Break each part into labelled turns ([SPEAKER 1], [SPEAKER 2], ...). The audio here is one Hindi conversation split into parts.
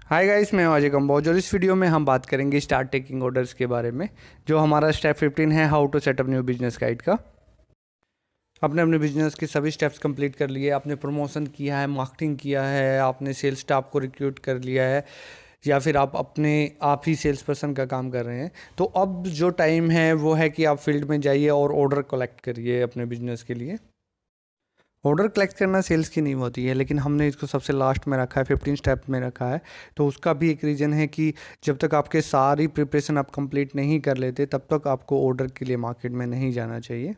[SPEAKER 1] हाय गाइस, मैं हूं अजय कंबोज और इस वीडियो में हम बात करेंगे स्टार्ट टेकिंग ऑर्डर्स के बारे में। जो हमारा स्टेप 15 है, how to set up new business guide का। आपने अपने बिजनेस के सभी स्टेप्स कंप्लीट कर लिए, आपने प्रमोशन किया है, मार्केटिंग किया है, आपने सेल्स स्टाफ को रिक्रूट कर लिया है, या फिर आप ही सेल्स पर्सन का काम कर रहे हैं। तो अब जो टाइम है वो है कि आप फील्ड में जाइए और ऑर्डर कलेक्ट करिए अपने बिजनेस के लिए। ऑर्डर कलेक्ट करना सेल्स की नींव होती है, लेकिन हमने इसको सबसे लास्ट में रखा है, 15 स्टेप में रखा है। तो उसका भी एक रीज़न है कि जब तक आपके सारी प्रिपरेशन आप कंप्लीट नहीं कर लेते तब तक आपको ऑर्डर के लिए मार्केट में नहीं जाना चाहिए।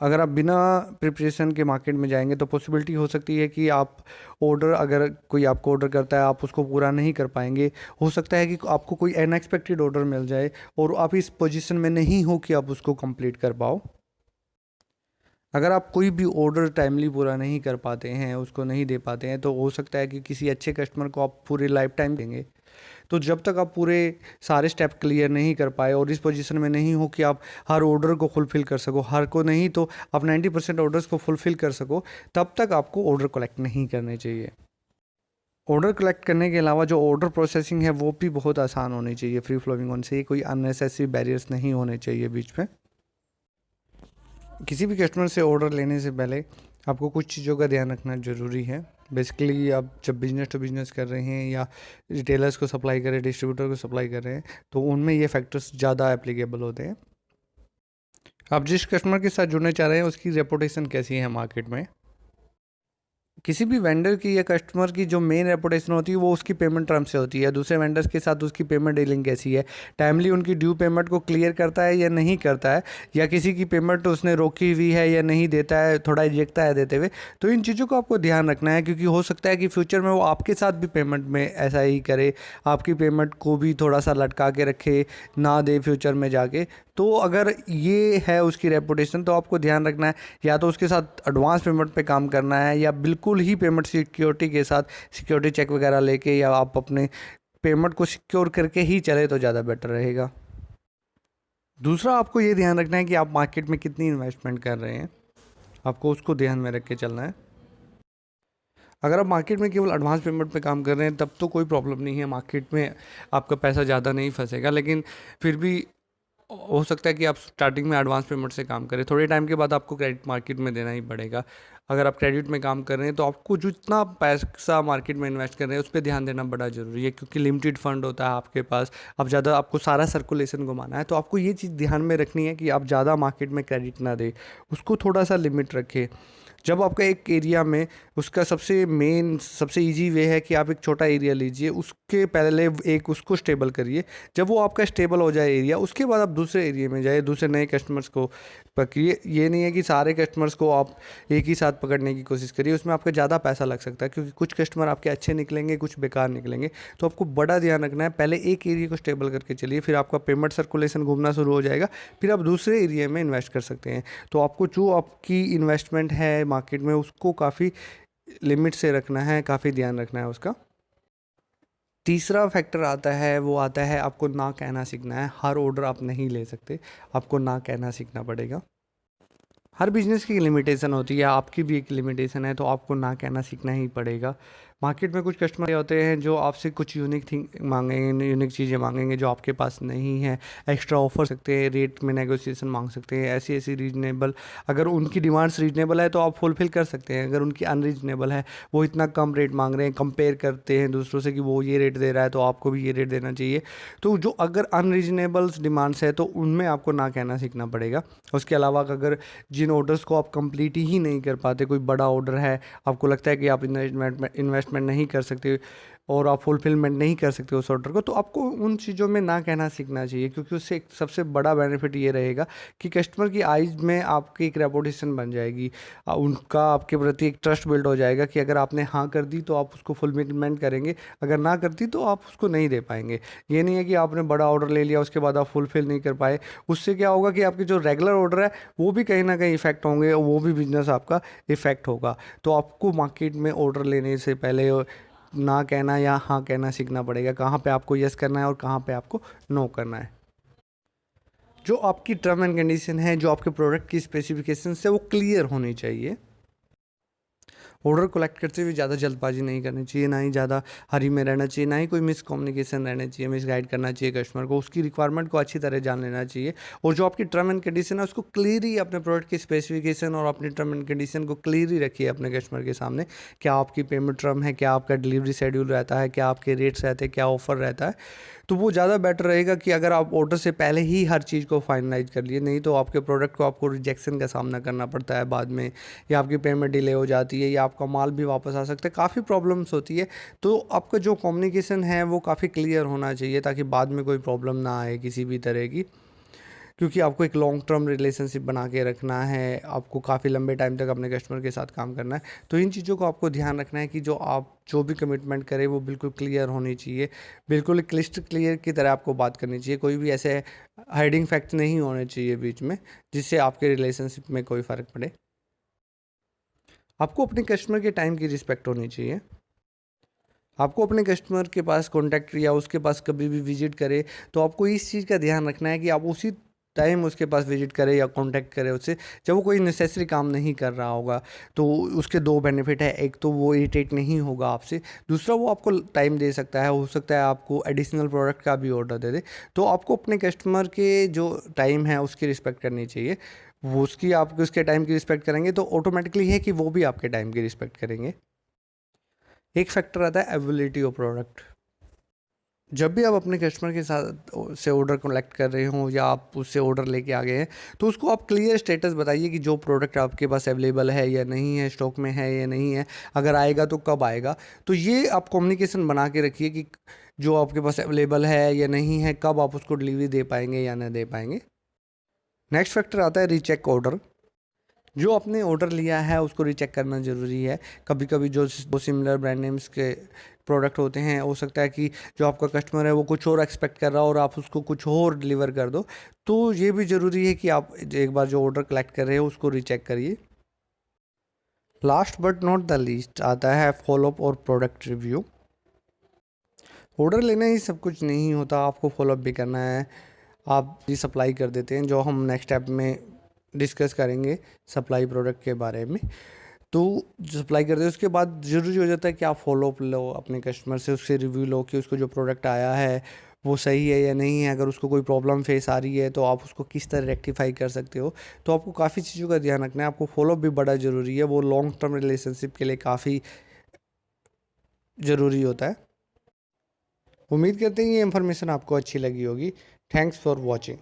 [SPEAKER 1] अगर आप बिना प्रिपरेशन के मार्केट में जाएंगे तो पॉसिबिलिटी हो सकती है कि आप ऑर्डर, अगर कोई आपको ऑर्डर करता है, आप उसको पूरा नहीं कर पाएंगे। हो सकता है कि आपको कोई अनएक्सपेक्टेड ऑर्डर मिल जाए और आप इस पोजीशन में नहीं हो कि आप उसको कंप्लीट कर पाओ। अगर आप कोई भी ऑर्डर टाइमली पूरा नहीं कर पाते हैं, उसको नहीं दे पाते हैं, तो हो सकता है कि किसी अच्छे कस्टमर को आप पूरी लाइफ टाइम देंगे। तो जब तक आप पूरे सारे स्टेप क्लियर नहीं कर पाए और इस पोजीशन में नहीं हो कि आप हर ऑर्डर को फुलफ़िल कर सको, हर को नहीं तो आप 90% ऑर्डर्स को फुलफ़िल कर सको, तब तक आपको ऑर्डर कलेक्ट नहीं करने चाहिए। ऑर्डर कलेक्ट करने के अलावा जो ऑर्डर प्रोसेसिंग है वो भी बहुत आसान होनी चाहिए, फ्री फ्लोइंग होनी चाहिए, कोई अननेसेसरी बैरियर्स नहीं होने चाहिए बीच में। किसी भी कस्टमर से ऑर्डर लेने से पहले आपको कुछ चीज़ों का ध्यान रखना ज़रूरी है। बेसिकली आप जब बिज़नेस टू बिज़नेस कर रहे हैं या रिटेलर्स को सप्लाई कर रहे हैं, डिस्ट्रीब्यूटर को सप्लाई कर रहे हैं, तो उनमें ये फैक्टर्स ज़्यादा एप्लीकेबल होते हैं। आप जिस कस्टमर के साथ जुड़ने चाह रहे हैं उसकी रेपुटेशन कैसी है मार्केट में। किसी भी वेंडर की या कस्टमर की जो मेन रेपुटेशन होती है वो उसकी पेमेंट टर्म से होती है। दूसरे वेंडर्स के साथ उसकी पेमेंट डीलिंग कैसी है, टाइमली उनकी ड्यू पेमेंट को क्लियर करता है या नहीं करता है, या किसी की पेमेंट उसने रोकी हुई है या नहीं देता है, थोड़ा इजेक्टा है देते हुए। तो इन चीज़ों को आपको ध्यान रखना है, क्योंकि हो सकता है कि फ्यूचर में वो आपके साथ भी पेमेंट में ऐसा ही करे, आपकी पेमेंट को भी थोड़ा सा लटका के रखे, ना दे फ्यूचर में जाके। तो अगर ये है उसकी रेपुटेशन, तो आपको ध्यान रखना है, या तो उसके साथ एडवांस पेमेंट पे काम करना है, या बिल्कुल ही पेमेंट सिक्योरिटी के साथ सिक्योरिटी चेक वगैरह लेके, या आप अपने पेमेंट को सिक्योर करके ही चले तो ज़्यादा बेटर रहेगा। दूसरा, आपको ये ध्यान रखना है कि आप मार्केट में कितनी इन्वेस्टमेंट कर रहे हैं, आपको उसको ध्यान में रख के चलना है। अगर आप मार्केट में केवल एडवांस पेमेंट पे काम कर रहे हैं तब तो कोई प्रॉब्लम नहीं है, मार्केट में आपका पैसा ज़्यादा नहीं फंसेगा। लेकिन फिर भी हो सकता है कि आप स्टार्टिंग में एडवांस पेमेंट से काम करें, थोड़े टाइम के बाद आपको क्रेडिट मार्केट में देना ही पड़ेगा। अगर आप क्रेडिट में काम कर रहे हैं तो आपको जितना पैसा मार्केट में इन्वेस्ट कर रहे हैं उस पर ध्यान देना बड़ा ज़रूरी है, क्योंकि लिमिटेड फंड होता है आपके पास। अब ज़्यादा आपको सारा सर्कुलेशन घुमाना है, तो आपको ये चीज़ ध्यान में रखनी है कि आप ज़्यादा मार्केट में क्रेडिट ना दें, उसको थोड़ा सा लिमिट रखें। जब आपका एक एरिया में उसका सबसे इजी वे है कि आप एक छोटा एरिया लीजिए, उसके पहले एक उसको स्टेबल करिए। जब वो आपका स्टेबल हो जाए एरिया, उसके बाद आप दूसरे एरिया में जाइए, दूसरे नए कस्टमर्स को पकड़िए। ये नहीं है कि सारे कस्टमर्स को आप एक ही साथ पकड़ने की कोशिश करिए, उसमें आपका ज़्यादा पैसा लग सकता है, क्योंकि कुछ कस्टमर आपके अच्छे निकलेंगे, कुछ बेकार निकलेंगे। तो आपको बड़ा ध्यान रखना है, पहले एक एरिया को स्टेबल करके चलिए, फिर आपका पेमेंट सर्कुलेशन घूमना शुरू हो जाएगा, फिर आप दूसरे एरिया में इन्वेस्ट कर सकते हैं। तो आपको जो आपकी इन्वेस्टमेंट है मार्केट में उसको काफ़ी लिमिट से रखना है, काफ़ी ध्यान रखना है उसका। तीसरा फैक्टर आता है आपको ना कहना सीखना है। हर ऑर्डर आप नहीं ले सकते, आपको ना कहना सीखना पड़ेगा। हर बिजनेस की लिमिटेशन होती है, आपकी भी एक लिमिटेशन है, तो आपको ना कहना सीखना ही पड़ेगा। मार्केट में कुछ कस्टमर होते हैं जो आपसे कुछ यूनिक थिंग मांगेंगे, यूनिक चीज़ें मांगेंगे जो आपके पास नहीं है। एक्स्ट्रा ऑफर सकते हैं, रेट में नेगोशिएशन मांग सकते हैं, ऐसी ऐसी रीजनेबल। अगर उनकी डिमांड्स रीजनेबल है तो आप फुलफिल कर सकते हैं। अगर उनकी अनरीजनेबल है, वो इतना कम रेट मांग रहे हैं, कंपेयर करते हैं दूसरों से कि वो ये रेट दे रहा है तो आपको भी ये रेट देना चाहिए। तो जो अगर अनरीजनेबल डिमांड्स है तो उनमें आपको ना कहना सीखना पड़ेगा। उसके अलावा अगर जिन ऑर्डर्स को आप कंप्लीट ही नहीं कर पाते, कोई बड़ा ऑर्डर है, आपको लगता है कि आप इन्वेस्टमेंट नहीं कर सकते और आप फुलफिलमेंट नहीं कर सकते उस ऑर्डर को, तो आपको उन चीज़ों में ना कहना सीखना चाहिए, क्योंकि उससे एक सबसे बड़ा बेनिफिट ये रहेगा कि कस्टमर की आइज़ में आपकी एक रेपुटेशन बन जाएगी। उनका आपके प्रति एक ट्रस्ट बिल्ड हो जाएगा कि अगर आपने हाँ कर दी तो आप उसको फुलफिलमेंट करेंगे, अगर ना कर दी तो आप उसको नहीं दे पाएंगे। ये नहीं है कि आपने बड़ा ऑर्डर ले लिया उसके बाद आप फुलफिल नहीं कर पाए। उससे क्या होगा कि आपके जो रेगुलर ऑर्डर है वो भी कहीं ना कहीं इफेक्ट होंगे और वो भी बिजनेस आपका इफेक्ट होगा। तो आपको मार्केट में ऑर्डर लेने से पहले ना कहना या हाँ कहना सीखना पड़ेगा, कहाँ पे आपको यस करना है और कहाँ पे आपको नो करना है। जो आपकी टर्म एंड कंडीशन है, जो आपके प्रोडक्ट की स्पेसिफिकेशन है, वो क्लियर होनी चाहिए। ऑर्डर कलेक्ट करते हुए ज़्यादा जल्दबाजी नहीं करनी चाहिए, ना ही ज़्यादा हरी में रहना चाहिए, ना ही कोई मिसकम्युनिकेशन रहना चाहिए, मिसगाइड करना चाहिए कस्टमर को। उसकी रिक्वायरमेंट को अच्छी तरह जान लेना चाहिए, और जो आपकी टर्म एंड कंडीशन है उसको क्लियरली, अपने प्रोडक्ट की स्पेसिफिकेशन और अपनी टर्म एंड कंडीशन को क्लियरली रखिए अपने कस्टमर के सामने। क्या आपकी पेमेंट टर्म है, क्या आपका डिलीवरी शेड्यूल रहता है, क्या आपके रेट्स रहते हैं, क्या ऑफर रहता है। तो वो ज़्यादा बेटर रहेगा कि अगर आप ऑर्डर से पहले ही हर चीज़ को फाइनलाइज कर लिए, नहीं तो आपके प्रोडक्ट को आपको रिजेक्शन का सामना करना पड़ता है बाद में, या आपकी पेमेंट डिले हो जाती है, या आपका माल भी वापस आ सकता है, काफ़ी प्रॉब्लम्स होती है। तो आपका जो कम्युनिकेशन है वो काफ़ी क्लियर होना चाहिए, ताकि बाद में कोई प्रॉब्लम ना आए किसी भी तरह की, क्योंकि आपको एक लॉन्ग टर्म रिलेशनशिप बना के रखना है, आपको काफ़ी लंबे टाइम तक अपने कस्टमर के साथ काम करना है। तो इन चीज़ों को आपको ध्यान रखना है कि जो आप जो भी कमिटमेंट करें वो बिल्कुल क्लियर होनी चाहिए, बिल्कुल क्लिस्ट क्लियर की तरह आपको बात करनी चाहिए। कोई भी ऐसे हाइडिंग फैक्ट नहीं होने चाहिए बीच में, जिससे आपके रिलेशनशिप में कोई फ़र्क पड़े। आपको अपने कस्टमर के टाइम की रिस्पेक्ट होनी चाहिए। आपको अपने कस्टमर के पास कॉन्टैक्ट या उसके पास कभी भी विजिट करे, तो आपको इस चीज़ का ध्यान रखना है कि आप उसी टाइम उसके पास विजिट करें या कांटेक्ट करें उससे, जब वो कोई नेसेसरी काम नहीं कर रहा होगा। तो उसके दो बेनिफिट है, एक तो वो इरिटेट नहीं होगा आपसे, दूसरा वो आपको टाइम दे सकता है, हो सकता है आपको एडिशनल प्रोडक्ट का भी ऑर्डर दे दे। तो आपको अपने कस्टमर के जो टाइम है उसकी रिस्पेक्ट करनी चाहिए। वो उसकी आप उसके टाइम की रिस्पेक्ट करेंगे तो ऑटोमेटिकली है कि वो भी आपके टाइम की रिस्पेक्ट करेंगे। एक फैक्टर आता है अवेलेबिलिटी ऑफ प्रोडक्ट। जब भी आप अपने कस्टमर के साथ से ऑर्डर कलेक्ट कर रहे हो, या आप उससे ऑर्डर लेके आ गए हैं, तो उसको आप क्लियर स्टेटस बताइए कि जो प्रोडक्ट आपके पास अवेलेबल है या नहीं है, स्टॉक में है या नहीं है, अगर आएगा तो कब आएगा। तो ये आप कम्युनिकेशन बना के रखिए कि जो आपके पास अवेलेबल है या नहीं है, कब आप उसको डिलीवरी दे पाएंगे या नहीं दे पाएंगे। नेक्स्ट फैक्टर आता है रीचेक ऑर्डर। जो आपने ऑर्डर लिया है उसको रीचेक करना ज़रूरी है। कभी कभी जो सिमिलर ब्रांड नेम्स के प्रोडक्ट होते हैं, हो सकता है कि जो आपका कस्टमर है वो कुछ और एक्सपेक्ट कर रहा हो और आप उसको कुछ और डिलीवर कर दो। तो ये भी ज़रूरी है कि आप एक बार जो ऑर्डर कलेक्ट कर रहे हो उसको रीचेक करिए। Last but not the least आता है फॉलोअप और प्रोडक्ट रिव्यू। ऑर्डर लेना ही सब कुछ नहीं होता, आपको फॉलोअप भी करना है। आप भी सप्लाई कर देते हैं, जो हम नेक्स्ट स्टेप में डिस्कस करेंगे सप्लाई प्रोडक्ट के बारे में। तो जो सप्लाई करते हैं उसके बाद ज़रूरी हो जाता है कि आप फॉलोअप लो अपने कस्टमर से, उससे रिव्यू लो कि उसको जो प्रोडक्ट आया है वो सही है या नहीं है। अगर उसको कोई प्रॉब्लम फेस आ रही है तो आप उसको किस तरह रेक्टिफाई कर सकते हो। तो आपको काफ़ी चीज़ों का ध्यान रखना है, आपको फॉलोअप भी बड़ा ज़रूरी है, वो लॉन्ग टर्म रिलेशनशिप के लिए काफ़ी ज़रूरी होता है। उम्मीद करते हैं ये इन्फॉर्मेशन आपको अच्छी लगी होगी। Thanks for watching.